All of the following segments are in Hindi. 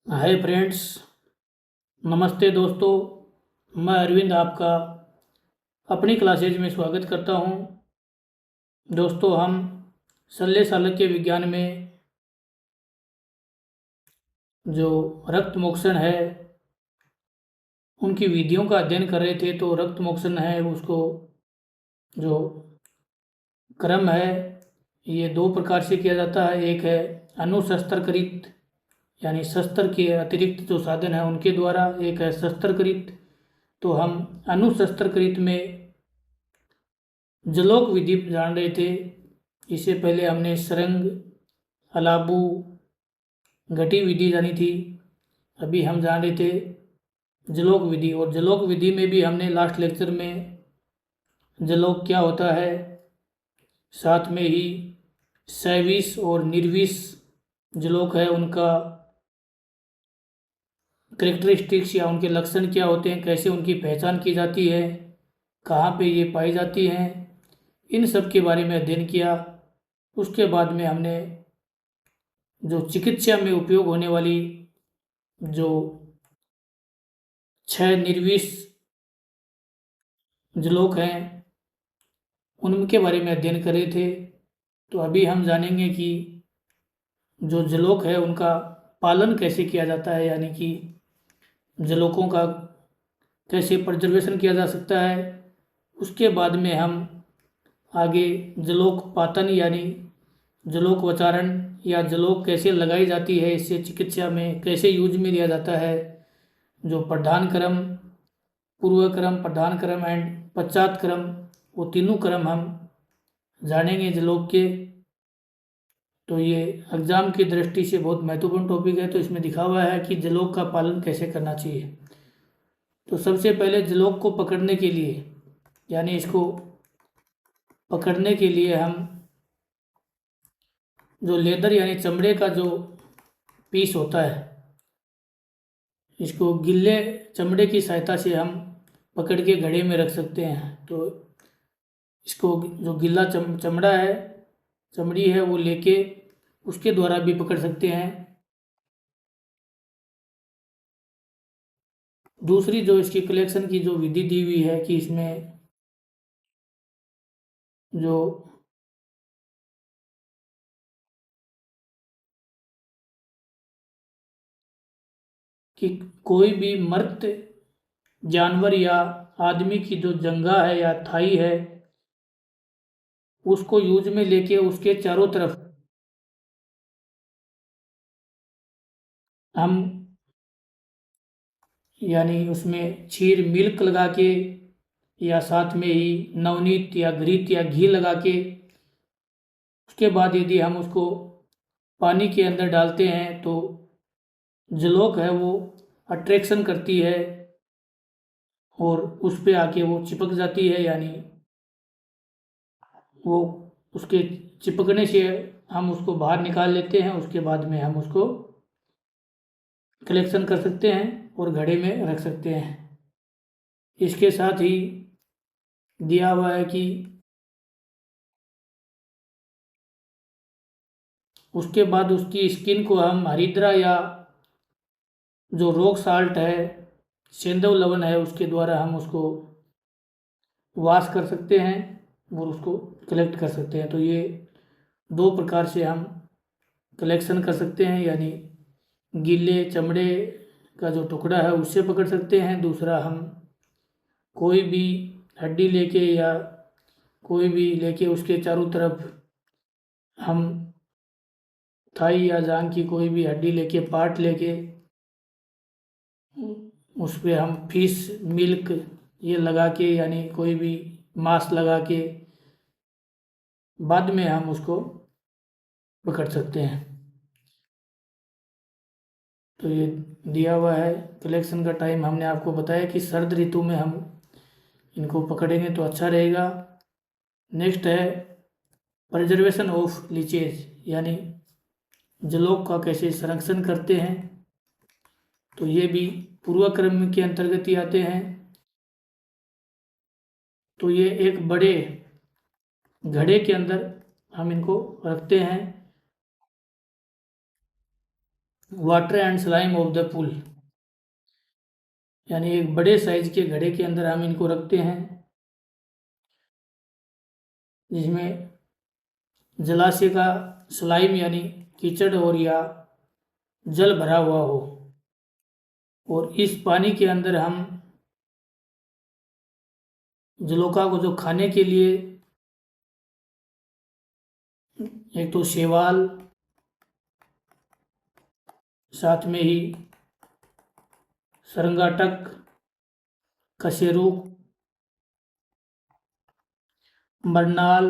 हाय फ्रेंड्स, नमस्ते दोस्तों। मैं अरविंद आपका अपनी क्लासेज में स्वागत करता हूं। दोस्तों, हम शल्य सालक्य विज्ञान में जो रक्त मोक्षण है उनकी विधियों का अध्ययन कर रहे थे। तो रक्त मोक्षण है उसको जो क्रम है ये दो प्रकार से किया जाता है। एक है अनुशस्त्रकृत यानी शस्त्र के अतिरिक्त जो साधन है उनके द्वारा, एक है शस्त्रकृत। तो हम अनुशस्त्रकृत में जलोक विधि जान रहे थे। इससे पहले हमने सरंग, अलाबू, घटी विधि जानी थी। अभी हम जान रहे थे जलोक विधि। और जलोक विधि में भी हमने लास्ट लेक्चर में जलोक क्या होता है, साथ में ही सैविस और निर्विष जलोक है उनका करेक्टरिस्टिक्स या उनके लक्षण क्या होते हैं, कैसे उनकी पहचान की जाती है, कहाँ पे ये पाई जाती हैं, इन सब के बारे में अध्ययन किया। उसके बाद में हमने जो चिकित्सा में उपयोग होने वाली जो 6 निर्विष जलोक हैं उनके बारे में अध्ययन कर रहे थे। तो अभी हम जानेंगे कि जो जलोक है उनका पालन कैसे किया जाता है, यानी कि जलोकों का कैसे प्रिजर्वेशन किया जा सकता है। उसके बाद में हम आगे जलोक पातन यानी जलोक वचारण या जलोक कैसे लगाई जाती है, इससे चिकित्सा में कैसे यूज में लिया जाता है, जो प्रधान क्रम, पूर्व क्रम, प्रधान क्रम एंड पश्चात क्रम, वो तीनों क्रम हम जानेंगे जलोक के। तो ये एग्जाम की दृष्टि से बहुत महत्वपूर्ण टॉपिक है। तो इसमें दिखा हुआ है कि जलोक का पालन कैसे करना चाहिए। तो सबसे पहले जलोक को पकड़ने के लिए यानी इसको पकड़ने के लिए हम जो लेदर यानी चमड़े का जो पीस होता है इसको गिल्ले चमड़े की सहायता से हम पकड़ के घड़े में रख सकते हैं। तो इसको जो गिल्ला चमड़ा है, चमड़ी है, वो लेके उसके द्वारा भी पकड़ सकते हैं। दूसरी जो इसकी कलेक्शन की जो विधि दी हुई है कि इसमें जो कि कोई भी मर्त जानवर या आदमी की जो जंघा है या थाई है उसको यूज में लेके उसके चारों तरफ हम यानी उसमें क्षीर मिल्क लगा के या साथ में ही नवनीत या घृत या घी लगा के उसके बाद यदि हम उसको पानी के अंदर डालते हैं तो जलोक है वो अट्रैक्शन करती है और उस पे आके वो चिपक जाती है। यानी वो उसके चिपकने से हम उसको बाहर निकाल लेते हैं। उसके बाद में हम उसको कलेक्शन कर सकते हैं और घड़े में रख सकते हैं। इसके साथ ही दिया हुआ है कि उसके बाद उसकी स्किन को हम हरिद्रा या जो रॉक साल्ट है, सेंधव लवण है, उसके द्वारा हम उसको वॉश कर सकते हैं और उसको कलेक्ट कर सकते हैं। तो ये दो प्रकार से हम कलेक्शन कर सकते हैं, यानी गीले चमड़े का जो टुकड़ा है उससे पकड़ सकते हैं। दूसरा हम कोई भी हड्डी लेके या कोई भी लेके उसके चारों तरफ हम थाई या जांग की कोई भी हड्डी लेके पार्ट लेके उस पर हम फिश मिल्क ये लगा के यानी कोई भी मांस लगा के बाद में हम उसको पकड़ सकते हैं। तो ये दिया हुआ है कलेक्शन का टाइम। हमने आपको बताया कि सर्द ऋतु में हम इनको पकड़ेंगे तो अच्छा रहेगा। नेक्स्ट है प्रिजर्वेशन ऑफ लीचेज, यानी जलोक का कैसे संरक्षण करते हैं। तो ये भी पूर्व क्रम के अंतर्गत ही आते हैं। तो ये एक बड़े घड़े के अंदर हम इनको रखते हैं। Water and slime of the pool, यानी एक बड़े साइज के घड़े के अंदर हम इनको रखते हैं जिसमें जलाशय का स्लाइम यानी कीचड़ और या जल भरा हुआ हो, और इस पानी के अंदर हम जलोका को जो खाने के लिए एक तो शैवाल, साथ में ही सरंगाटक, कशेरू, मरनाल,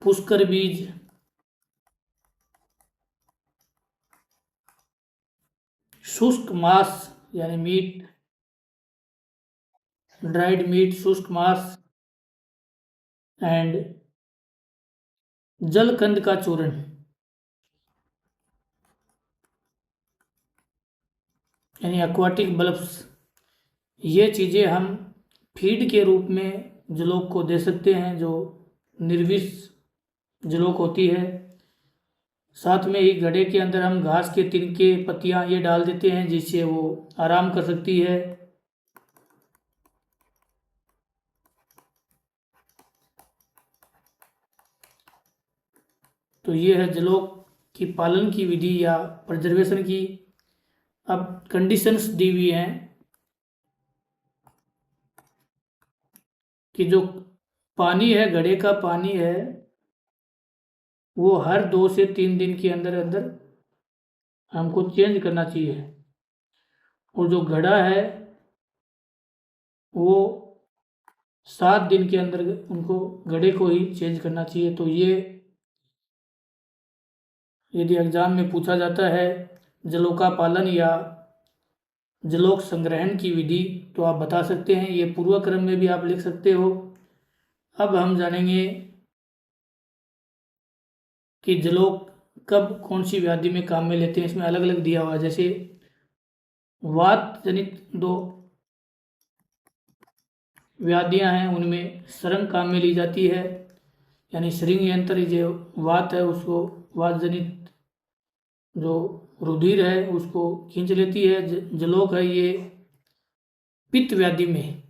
पुष्कर बीज, शुष्क मांस यानी मीट, ड्राइड मीट, शुष्क मांस एंड जलकंद का चूर्ण, यानी एक्वाटिक बल्ब्स, ये चीज़ें हम फीड के रूप में जलोक को दे सकते हैं जो निर्विष जलोक होती है। साथ में ही घड़े के अंदर हम घास के तिनके, पत्तियां ये डाल देते हैं जिससे वो आराम कर सकती है। तो ये है जलोक की पालन की विधि या प्रिजर्वेशन की। अब कंडीशंस दी हुई हैं कि जो पानी है, घड़े का पानी है, वो हर 2 से 3 दिन के अंदर अंदर हमको चेंज करना चाहिए, और जो घड़ा है वो 7 दिन के अंदर उनको घड़े को ही चेंज करना चाहिए। तो ये यदि एग्जाम में पूछा जाता है जलोका पालन या जलोक संग्रहण की विधि, तो आप बता सकते हैं। ये पूर्व क्रम में भी आप लिख सकते हो। अब हम जानेंगे कि जलोक कब कौन सी व्याधि में काम में लेते हैं। इसमें अलग अलग दिया हुआ है, जैसे वात जनित 2 व्याधियां हैं, उनमें सरंग काम में ली जाती है, यानी श्रृंग यंत्र जो वात है उसको वात जनित जो रुधिर है उसको खींच लेती है। जलोक है ये पित्त व्याधि में,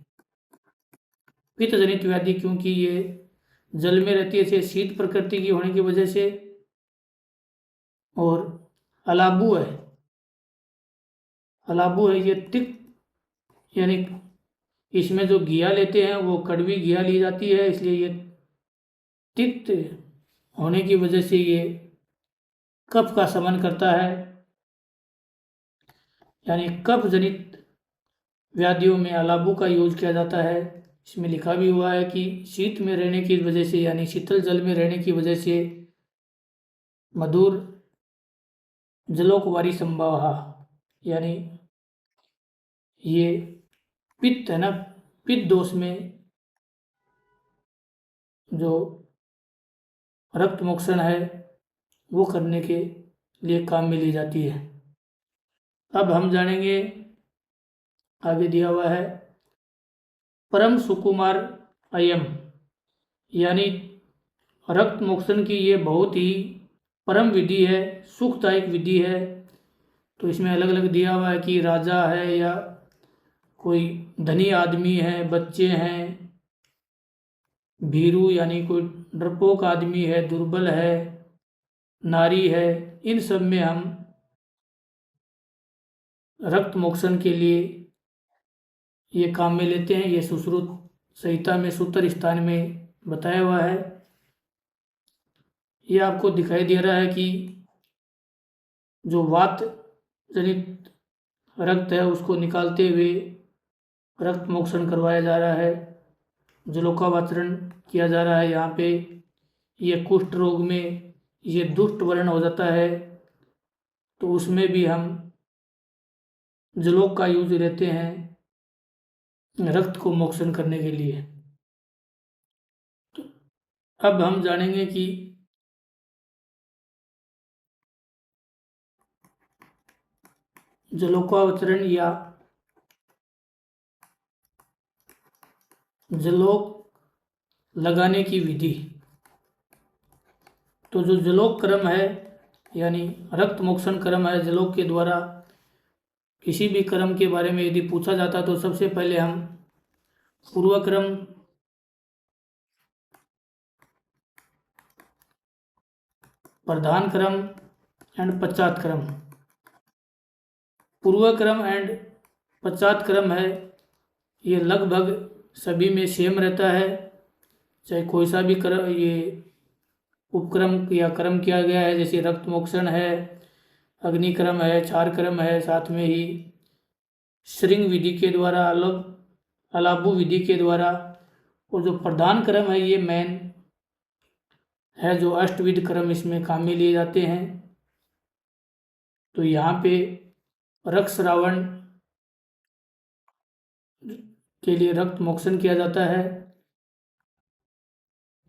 पित्त जनित व्याधि, क्योंकि ये जल में रहती है, इसे शीत प्रकृति की होने की वजह से। और अलाबू है, अलाबू है ये तिक्त, यानी इसमें जो घिया लेते हैं वो कड़वी घिया ली जाती है, इसलिए ये तिक्त होने की वजह से ये कफ का शमन करता है। यानी कफ जनित व्याधियों में अलाबू का यूज किया जाता है। इसमें लिखा भी हुआ है कि शीत में रहने की वजह से, यानी शीतल जल में रहने की वजह से मधुर जलोकवारी संभव, यानी ये पित्त है ना, पित्त दोष में जो रक्त मोक्षण है वो करने के लिए काम में ली जाती है। अब हम जानेंगे, आगे दिया हुआ है परम सुकुमार अयम, यानी रक्त मोक्षण की ये बहुत ही परम विधि है, सुखदायक विधि है। तो इसमें अलग अलग दिया हुआ है कि राजा है या कोई धनी आदमी है, बच्चे हैं, भीरू यानी कोई डरपोक आदमी है, दुर्बल है, नारी है, इन सब में हम रक्त मोक्षण के लिए ये काम में लेते हैं। ये सुश्रुत संहिता में सूत्र स्थान में बताया हुआ है। ये आपको दिखाई दे रहा है कि जो वात जनित रक्त है उसको निकालते हुए रक्त मोक्षण करवाया जा रहा है, जलोकावाचरण किया जा रहा है। यहाँ पे ये कुष्ठ रोग में ये दुष्ट वर्ण हो जाता है, तो उसमें भी हम जलोक का यूज लेते हैं रक्त को मोक्षण करने के लिए। तो अब हम जानेंगे कि जलोकावचरण या जलोक लगाने की विधि। तो जो जलोक क्रम है यानी रक्त मोक्षण क्रम है। जलोक के द्वारा किसी भी क्रम के बारे में यदि पूछा जाता तो सबसे पहले हम पूर्व क्रम, प्रधान क्रम एंड पश्चात क्रम, पूर्व क्रम एंड पश्चात क्रम है, ये लगभग सभी में सेम रहता है। चाहे कोई सा भी क्रम, ये उपक्रम या क्रम किया गया है, जैसे रक्त मोक्षण है, अग्निक्रम है, क्षार क्रम है, साथ में ही श्रृंग विधि के द्वारा, अलाबू विधि के द्वारा। और जो प्रधान क्रम है ये मेन है, जो अष्टविध क्रम इसमें काम में लिए जाते हैं। तो यहाँ पे रक्त श्रावण के लिए रक्त मोक्षण किया जाता है,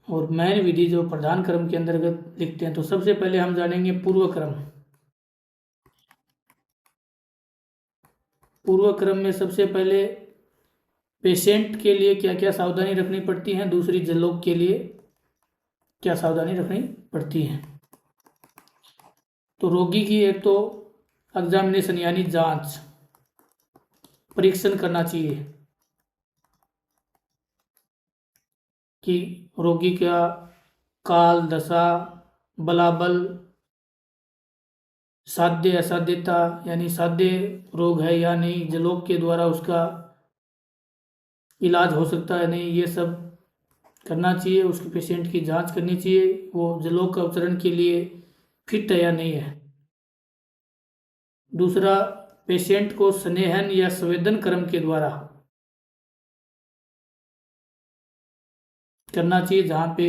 और मैन विधि जो प्रधान क्रम के अंतर्गत लिखते हैं। तो सबसे पहले हम जानेंगे पूर्व क्रम। पूर्व क्रम में सबसे पहले पेशेंट के लिए क्या क्या सावधानी रखनी पड़ती है, दूसरी जलोक के लिए क्या सावधानी रखनी पड़ती है। तो रोगी की एक तो एग्जामिनेशन यानी जांच, परीक्षण करना चाहिए कि रोगी का काल, दशा, बलाबल, साध्य असाध्यता यानी साध्य रोग है या नहीं, जलोक के द्वारा उसका इलाज हो सकता है नहीं, ये सब करना चाहिए। उसके पेशेंट की जांच करनी चाहिए, वो जलोक का अवतरण के लिए फिट है या नहीं है। दूसरा, पेशेंट को स्नेहन या संवेदन क्रम के द्वारा करना चाहिए, जहाँ पे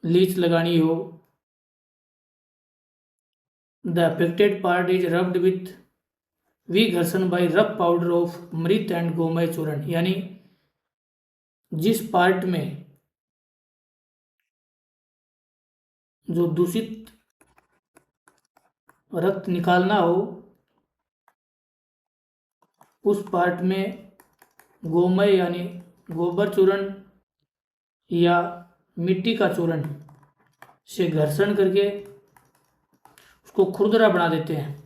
लीच लगानी हो। The affected part is rubbed with विघर्षण बाय रफ पाउडर ऑफ मृत एंड गोमय चूर्ण, यानी जिस पार्ट में जो दूषित रक्त निकालना हो, उस पार्ट में गोमय यानी गोबर चूर्ण या मिट्टी का चूर्ण से घर्षण करके उसको खुरदरा बना देते हैं,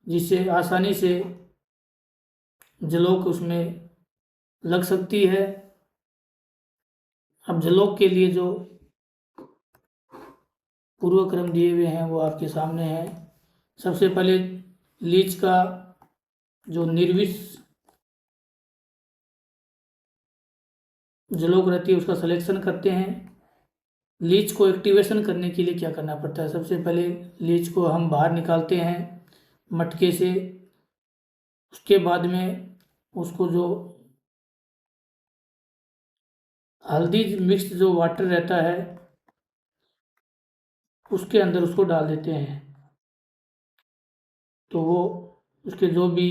जिससे आसानी से जलोक उसमें लग सकती है। अब जलोक के लिए जो पूर्व क्रम दिए हुए हैं वो आपके सामने हैं। सबसे पहले लीच का जो निर्विष जलोक रहती है उसका सिलेक्शन करते हैं। लीच को एक्टिवेशन करने के लिए क्या करना पड़ता है, सबसे पहले लीच को हम बाहर निकालते हैं मटके से। उसके बाद में उसको जो हल्दी मिक्स्ड जो वाटर रहता है उसके अंदर उसको डाल देते हैं, तो वो उसके जो भी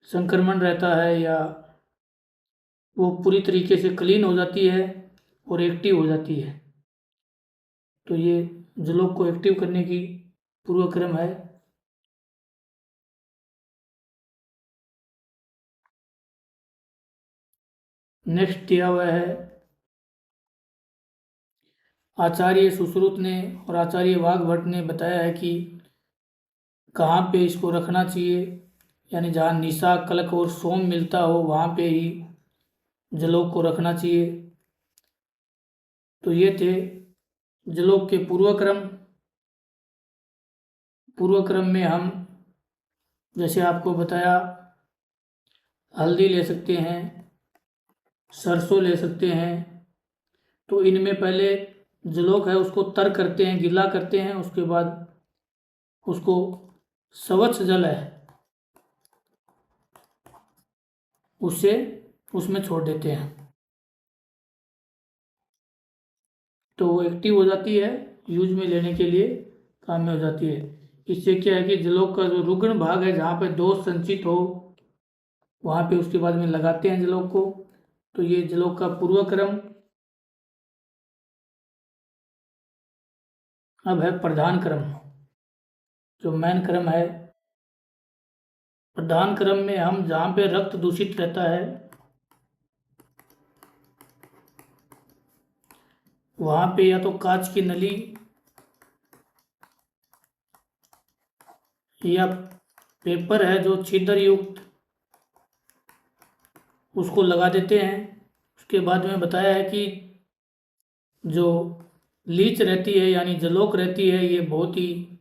संक्रमण रहता है या वो पूरी तरीके से क्लीन हो जाती है और एक्टिव हो जाती है। तो ये जलोक को एक्टिव करने की पूर्व क्रम है। नेक्स्ट दिया हुआ है, आचार्य सुश्रुत ने और आचार्य वाघभट्ट ने बताया है कि कहाँ पे इसको रखना चाहिए, यानी जहाँ निशा, कलक और सोम मिलता हो वहाँ पे ही जलोक को रखना चाहिए। तो ये थे जलोक के पूर्व क्रम। पूर्व क्रम में हम जैसे आपको बताया, हल्दी ले सकते हैं, सरसों ले सकते हैं। तो इनमें पहले जलोक है उसको तर करते हैं, गीला करते हैं, उसके बाद उसको स्वच्छ जल है उससे उसमें छोड़ देते हैं, तो वो एक्टिव हो जाती है, यूज में लेने के लिए काम में हो जाती है। इससे क्या है कि जलोक का जो रुग्ण भाग है जहाँ पे दोष संचित हो वहाँ पे उसके बाद में लगाते हैं जलोक को। तो ये जलोक का पूर्व क्रम। अब है प्रधान क्रम, जो मेन क्रम है। प्रधान क्रम में हम जहाँ पे रक्त दूषित रहता है वहाँ पे या तो कांच की नली या पेपर है जो छिद्र युक्त, उसको लगा देते हैं। उसके बाद में बताया है कि जो लीच रहती है यानी जलोक रहती है, ये बहुत ही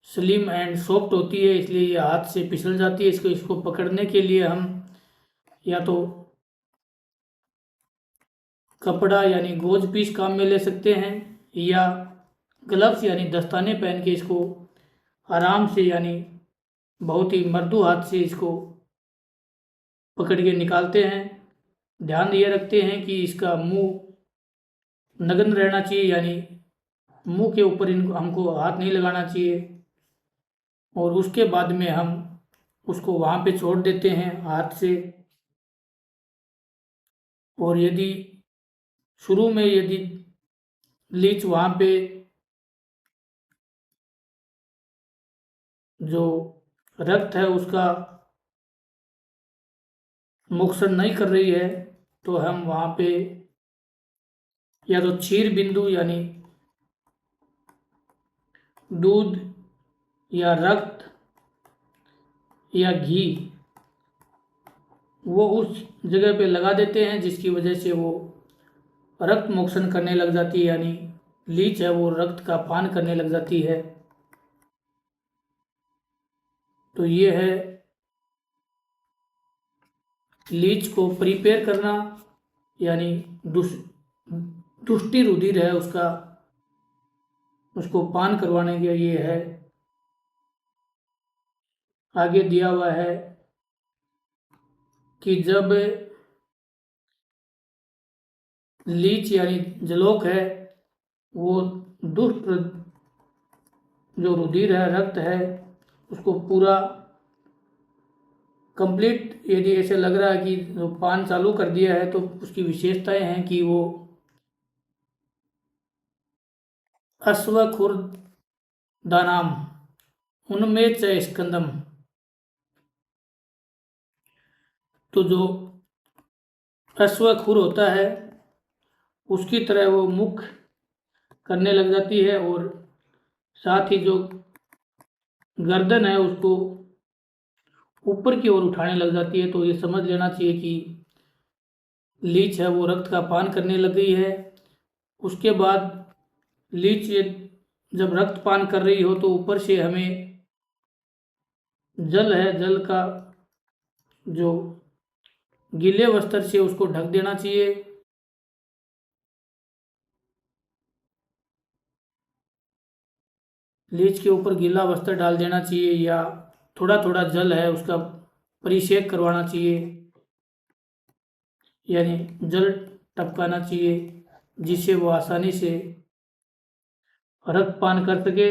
स्लिम एंड सॉफ्ट होती है, इसलिए ये हाथ से फिसल जाती है। इसको पकड़ने के लिए हम या तो कपड़ा यानी गोज पीस काम में ले सकते हैं, या ग्लव्स यानी दस्ताने पहन के इसको आराम से यानी बहुत ही मृदु हाथ से इसको पकड़ के निकालते हैं। ध्यान ये रखते हैं कि इसका मुंह नग्न रहना चाहिए, यानी मुंह के ऊपर इनको हमको हाथ नहीं लगाना चाहिए। और उसके बाद में हम उसको वहाँ पे छोड़ देते हैं हाथ से। और यदि शुरू में यदि लीच वहाँ पे जो रक्त है उसका मोक्षण नहीं कर रही है, तो हम वहाँ पे या तो क्षीर बिंदु यानी दूध या रक्त या घी वो उस जगह पे लगा देते हैं, जिसकी वजह से वो रक्त मोक्षण करने लग जाती है, यानी लीच है वो रक्त का पान करने लग जाती है। तो ये है लीच को प्रिपेयर करना, यानी दुष्टि रुधिर है उसका, उसको पान करवाने के ये है। आगे दिया हुआ है कि जब लीच यानी जलोक है वो दुष्ट जो रुधिर है रक्त है उसको पूरा कंप्लीट यदि ऐसे लग रहा है कि जो पान चालू कर दिया है, तो उसकी विशेषताएं हैं कि वो अश्वखुर्दानाम उनमें च स्कंदम, तो जो अश्वखुर होता है उसकी तरह वो मुख करने लग जाती है, और साथ ही जो गर्दन है उसको ऊपर की ओर उठाने लग जाती है। तो ये समझ लेना चाहिए कि लीच है वो रक्त का पान करने लग गई है। उसके बाद लीच जब रक्त पान कर रही हो तो ऊपर से हमें जल है, जल का जो गीले वस्त्र से उसको ढक देना चाहिए। लीच के ऊपर गीला वस्त्र डाल देना चाहिए, या थोड़ा थोड़ा जल है उसका परिषेक करवाना चाहिए, यानी जल टपकाना चाहिए, जिससे वो आसानी से रक्त पान कर सके।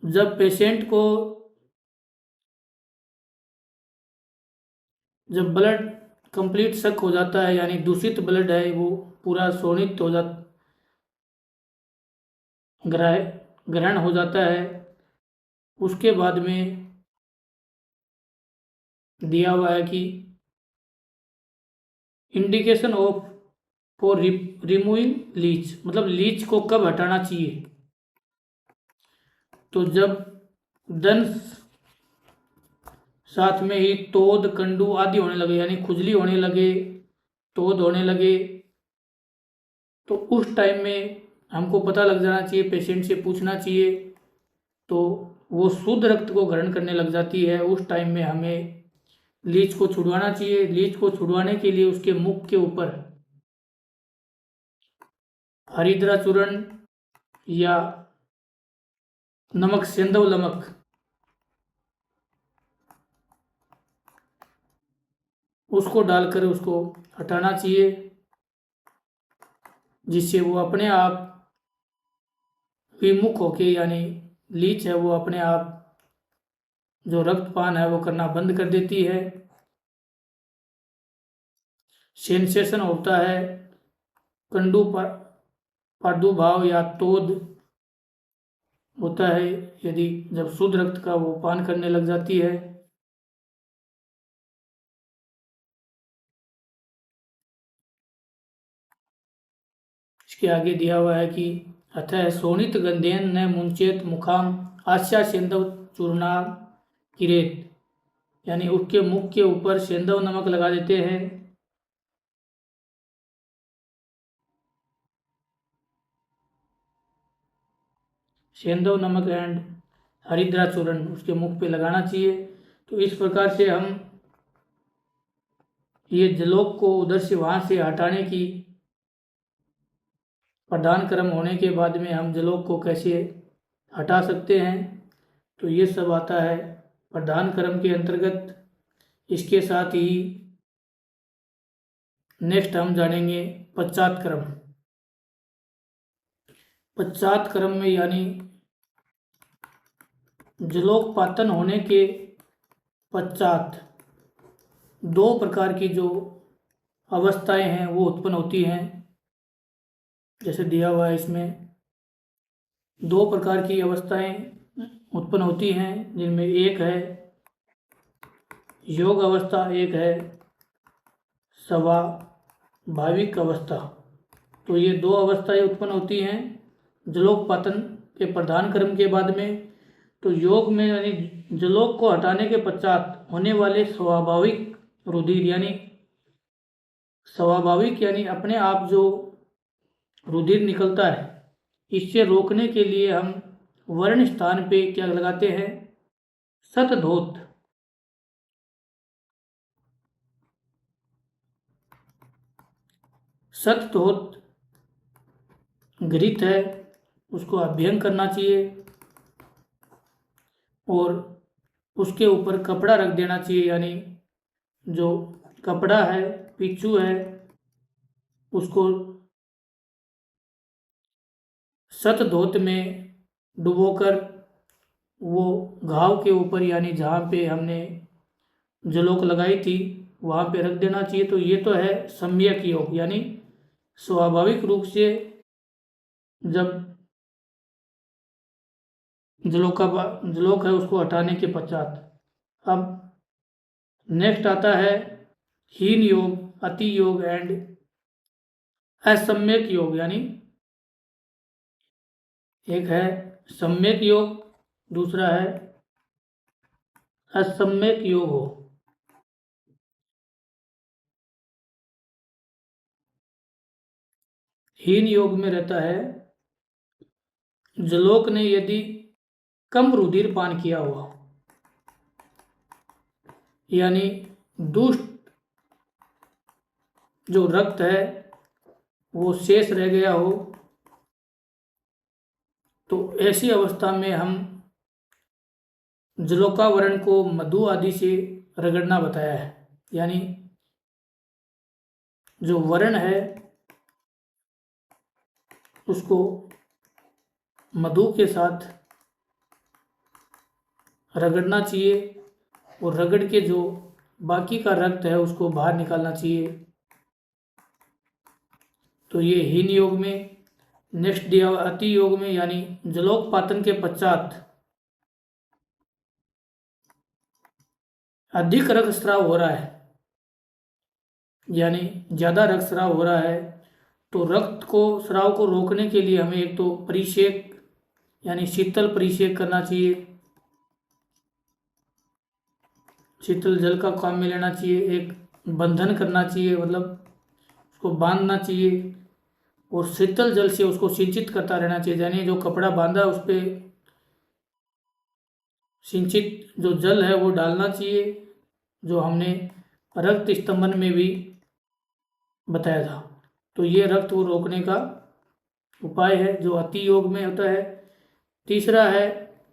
जब पेशेंट को जब ब्लड कंप्लीट शक हो जाता है, यानी दूषित ब्लड है वो पूरा शोणित हो जाता, ग्रहण हो जाता है, उसके बाद में दिया हुआ है कि indication of for removing leech, मतलब लीच को कब हटाना चाहिए। तो जब दंश साथ में ही तोद कंडू आदि होने लगे, यानी खुजली होने लगे, तोद होने लगे, तो उस टाइम में हमको पता लग जाना चाहिए, पेशेंट से पूछना चाहिए। तो वो शुद्ध रक्त को ग्रहण करने लग जाती है, उस टाइम में हमें लीच को छुड़वाना चाहिए। लीच को छुड़वाने के लिए उसके मुख के ऊपर हरिद्रा चूर्ण या नमक, सेंधव नमक, उसको डालकर उसको हटाना चाहिए, जिससे वो अपने आप विमुख होके, यानी लीच है वो अपने आप जो रक्तपान है वो करना बंद कर देती है। सेंसेशन होता है कंडू पर प्रादुर्भाव या तोद होता है, यदि जब शुद्ध रक्त का वो पान करने लग जाती है। इसके आगे दिया हुआ है कि अतः शोणित गंधेन न मुंचेत मुखाम आस्या सेंधव चूर्णा किरेत, यानी उसके मुख के ऊपर सेंधव नमक लगा देते हैं। सेंधव नमक एंड हरिद्रा चूर्ण उसके मुख पे लगाना चाहिए। तो इस प्रकार से हम ये जलोक को उधर से वहाँ से हटाने की प्रधान क्रम होने के बाद में हम जलोक को कैसे हटा सकते हैं, तो ये सब आता है प्रधान क्रम के अंतर्गत। इसके साथ ही नेक्स्ट हम जानेंगे पश्चात क्रम। पश्चात क्रम में यानी जलोक पातन होने के पश्चात दो प्रकार की जो अवस्थाएं हैं वो उत्पन्न होती हैं। जैसे दिया हुआ है इसमें दो प्रकार की अवस्थाएं उत्पन्न होती हैं, जिनमें एक है योग अवस्था, एक है स्वाभाविक अवस्था। तो ये दो अवस्थाएं उत्पन्न होती हैं जलोक पातन के प्रधान क्रम के बाद में। तो योग में यानी जलोक को हटाने के पश्चात होने वाले स्वाभाविक रुधिर यानी अपने आप जो रुधिर निकलता है, इससे रोकने के लिए हम वर्ण स्थान पे क्या लगाते हैं, शतधोत। शतधोत घृत है, उसको अभ्यंग करना चाहिए और उसके ऊपर कपड़ा रख देना चाहिए, यानी जो कपड़ा है, पिच्चू है, उसको शतधोत में डुबोकर वो घाव के ऊपर यानी जहाँ पे हमने जलोक लगाई थी वहाँ पे रख देना चाहिए। तो ये तो है सम्यक योग, यानी स्वाभाविक रूप से जब जलोक है उसको हटाने के पश्चात। अब नेक्स्ट आता है हीन योग, अति योग एंड असम्यक योग। यानी एक है सम्यक योग, दूसरा है असम्यक योग हो। हीन योग में रहता है जलोक ने यदि कम रुधिर पान किया हुआ, यानी दुष्ट जो रक्त है वो शेष रह गया हो, तो ऐसी अवस्था में हम जलोकावरण को मधु आदि से रगड़ना बताया है। यानी जो वरण है उसको मधु के साथ रगड़ना चाहिए और रगड़ के जो बाकी का रक्त है उसको बाहर निकालना चाहिए। तो ये हीन योग में। नेक्स्ट दिया अति योग में, यानी जलोक पातन के पश्चात अधिक रक्तस्राव हो रहा है, यानी ज़्यादा रक्तस्राव हो रहा है, तो रक्त को स्राव को रोकने के लिए हमें एक तो परिषेक यानी शीतल परिषेक करना चाहिए, शीतल जल का काम में लेना चाहिए। एक बंधन करना चाहिए, मतलब उसको बांधना चाहिए और शीतल जल से उसको सिंचित करता रहना चाहिए। यानी जो कपड़ा बांधा उस पर सिंचित जो जल है वो डालना चाहिए, जो हमने रक्त स्तंभन में भी बताया था। तो ये रक्त को रोकने का उपाय है जो अति योग में होता है। तीसरा है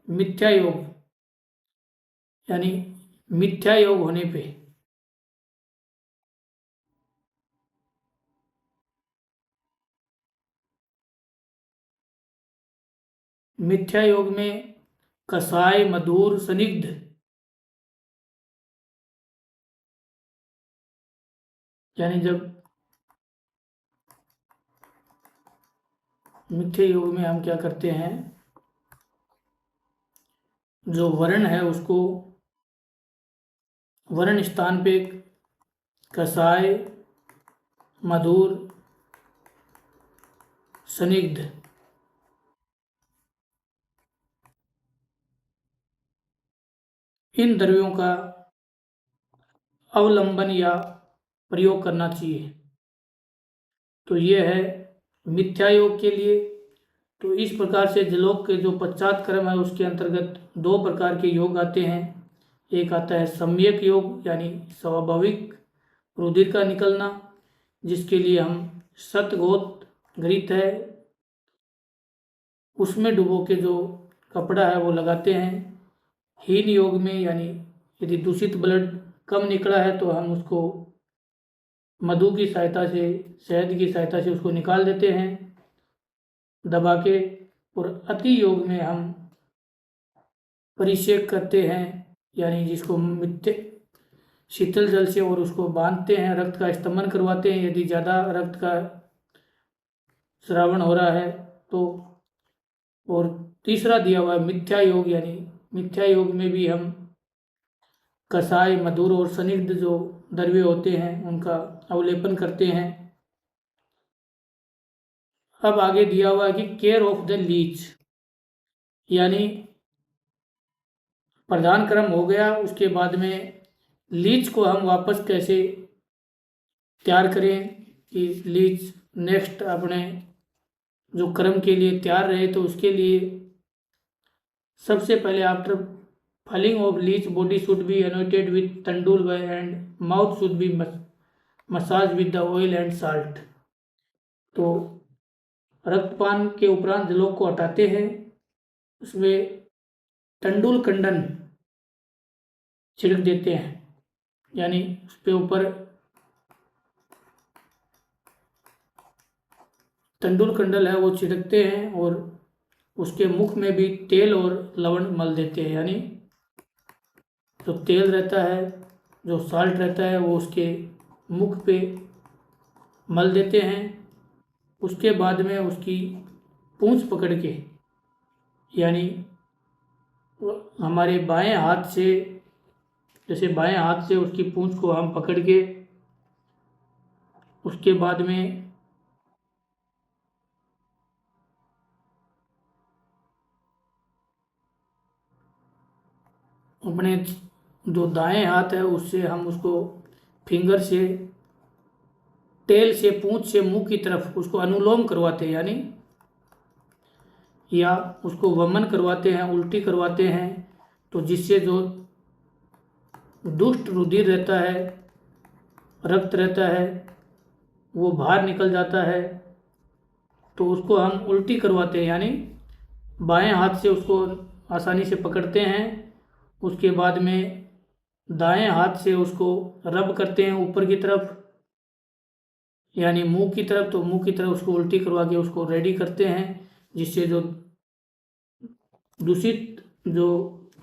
मिथ्या योग, यानी मिथ्या योग होने पे मिथ्या योग में कसाय मधुर सनिग्ध, यानी जब मिथ्या योग में हम क्या करते हैं, जो वर्ण है उसको वर्ण स्थान पे कसाय मधुर संदिग्ध। इन द्रव्यों का अवलंबन या प्रयोग करना चाहिए। तो ये है मिथ्या योग के लिए। तो इस प्रकार से जलोक के जो पश्चात क्रम है उसके अंतर्गत दो प्रकार के योग आते हैं। एक आता है सम्यक योग यानी स्वाभाविक रुधिर का निकलना, जिसके लिए हम शतघोत घृत है उसमें डुबो के जो कपड़ा है वो लगाते हैं। हीन योग में यानी यदि दूषित ब्लड कम निकला है तो हम उसको मधु की सहायता से, शहद की सहायता से उसको निकाल देते हैं दबा के। और अति योग में हम परिषेक करते हैं, यानी जिसको मिथ्य शीतल जल से और उसको बांधते हैं, रक्त का स्तमन करवाते हैं यदि ज़्यादा रक्त का स्रावन हो रहा है तो। और तीसरा दिया हुआ है मिथ्या योग, यानी मिथ्या योग में भी हम कसाय, मधुर और संदिग्ध जो द्रव्य होते हैं उनका अवलेपन करते हैं। अब आगे दिया हुआ है कि केयर ऑफ द लीच, यानी प्रधान क्रम हो गया, उसके बाद में लीच को हम वापस कैसे तैयार करें कि लीच नेक्स्ट अपने जो क्रम के लिए तैयार रहे। तो उसके लिए सबसे पहले after falling off leech body should be anointed with तंडुल वे and mouth should be massage with the oil and salt. तो रक्तपान के उपरांत जलोक को हटाते हैं, उसमें तंडुल कंडन छिड़क देते हैं, यानी उसके ऊपर तंडुल कंडल है वो छिड़कते हैं और उसके मुख में भी तेल और लवण मल देते हैं, यानी जो तेल रहता है, जो साल्ट रहता है वो उसके मुख पे मल देते हैं। उसके बाद में उसकी पूंछ पकड़ के, यानी हमारे बाएं हाथ से, जैसे बाएं हाथ से उसकी पूंछ को हम पकड़ के उसके बाद में अपने जो दाएं हाथ है उससे हम उसको फिंगर से, टेल से, पूंछ से मुंह की तरफ उसको अनुलोम करवाते हैं, यानी या उसको वमन करवाते हैं, उल्टी करवाते हैं। तो जिससे जो दुष्ट रुधिर रहता है, रक्त रहता है, वो बाहर निकल जाता है। तो उसको हम उल्टी करवाते हैं, यानी बाएं हाथ से उसको आसानी से पकड़ते हैं, उसके बाद में दाएं हाथ से उसको रब करते हैं ऊपर की तरफ, यानी मुंह की तरफ। तो मुंह की तरफ उसको उल्टी करवा के उसको रेडी करते हैं, जिससे जो दूषित जो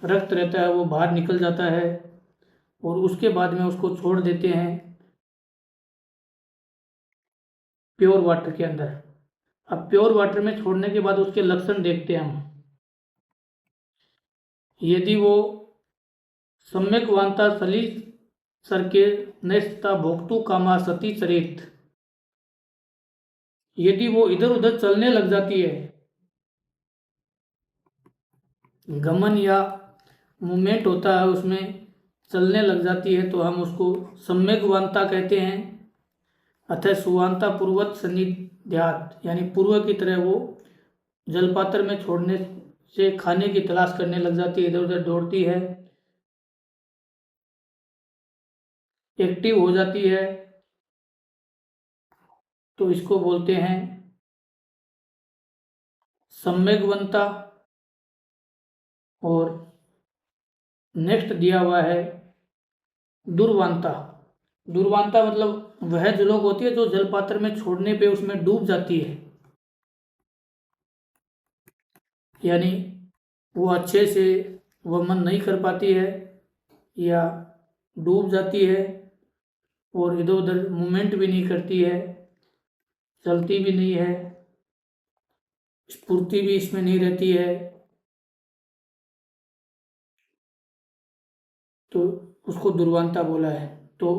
रक्त रहता है वो बाहर निकल जाता है। और उसके बाद में उसको छोड़ देते हैं प्योर वाटर के अंदर। अब प्योर वाटर में छोड़ने के बाद उसके लक्षण देखते हैं हम। यदि वो सम्यक वांता सलिल सरके नैस्ता भोक्तु कामा सती चरित, यदि वो इधर उधर चलने लग जाती है, गमन या मूवमेंट होता है उसमें चलने लग जाती है, तो हम उसको सम्यक वांता कहते हैं। अतः सुवांता पूर्वत सन्निध्यात, यानी पूर्व की तरह वो जलपात्र में छोड़ने से खाने की तलाश करने लग जाती है, इधर उधर दौड़ती है, एक्टिव हो जाती है। तो इसको बोलते हैं सम्यग्वंता। और नेक्स्ट दिया हुआ है दुर्वांता। दुर्वांता मतलब वह जलोक होती है जो जलपात्र में छोड़ने पे उसमें डूब जाती है, यानी वो अच्छे से वमन नहीं कर पाती है या डूब जाती है और इधर उधर मूवमेंट भी नहीं करती है, चलती भी नहीं है, स्फूर्ति भी इसमें नहीं रहती है। तो उसको दुर्वांता बोला है। तो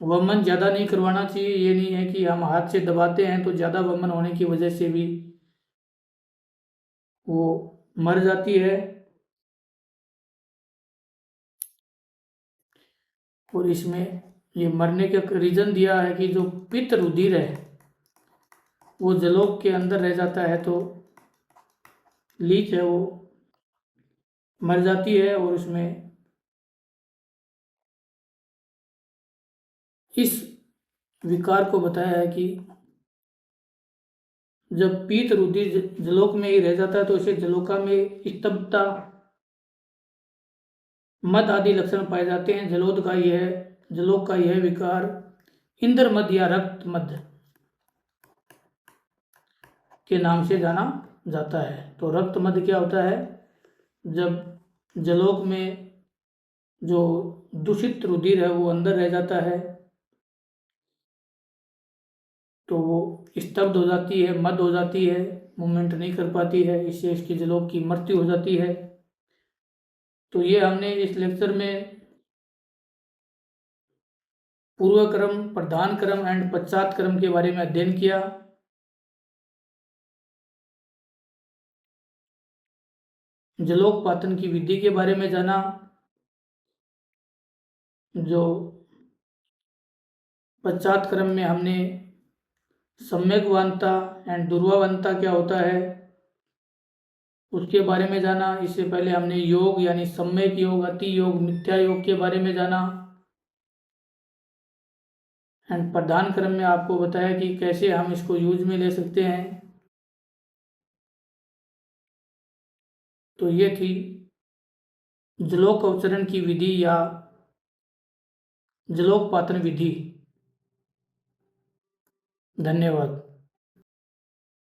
वमन ज़्यादा नहीं करवाना चाहिए, ये नहीं है कि हम हाथ से दबाते हैं तो ज़्यादा वमन होने की वजह से भी वो मर जाती है। और इसमें ये मरने का रीज़न दिया है कि जो पित्त रुधिर है वो जलोग के अंदर रह जाता है, तो लीच है वो मर जाती है। और उसमें इस विकार को बताया है कि जब पीत रुधिर जलोक में ही रह जाता है तो इसे जलोका में स्तब्धता, मद आदि लक्षण पाए जाते हैं। जलोक का यह विकार इंद्र मद या रक्त मद के नाम से जाना जाता है। तो रक्त मद क्या होता है? जब जलोक में जो दूषित रुधिर है वो अंदर रह जाता है तो वो स्तब्ध हो जाती है, मद हो जाती है, मूवमेंट नहीं कर पाती है, इससे इसकी जलोक की मृत्यु हो जाती है। तो ये हमने इस लेक्चर में पूर्व क्रम, प्रधान क्रम एंड पश्चात क्रम के बारे में अध्ययन किया। जलोक पातन की विधि के बारे में जाना। जो पश्चात क्रम में हमने सम्यक वांता एंड दुर्वावंता क्या होता है उसके बारे में जाना। इससे पहले हमने योग यानी सम्यक योग, अति योग, मिथ्या योग के बारे में जाना। एंड प्रधान क्रम में आपको बताया कि कैसे हम इसको यूज में ले सकते हैं। तो ये थी जलोक अवचरण की विधि या जलोक पातन विधि। धन्यवाद।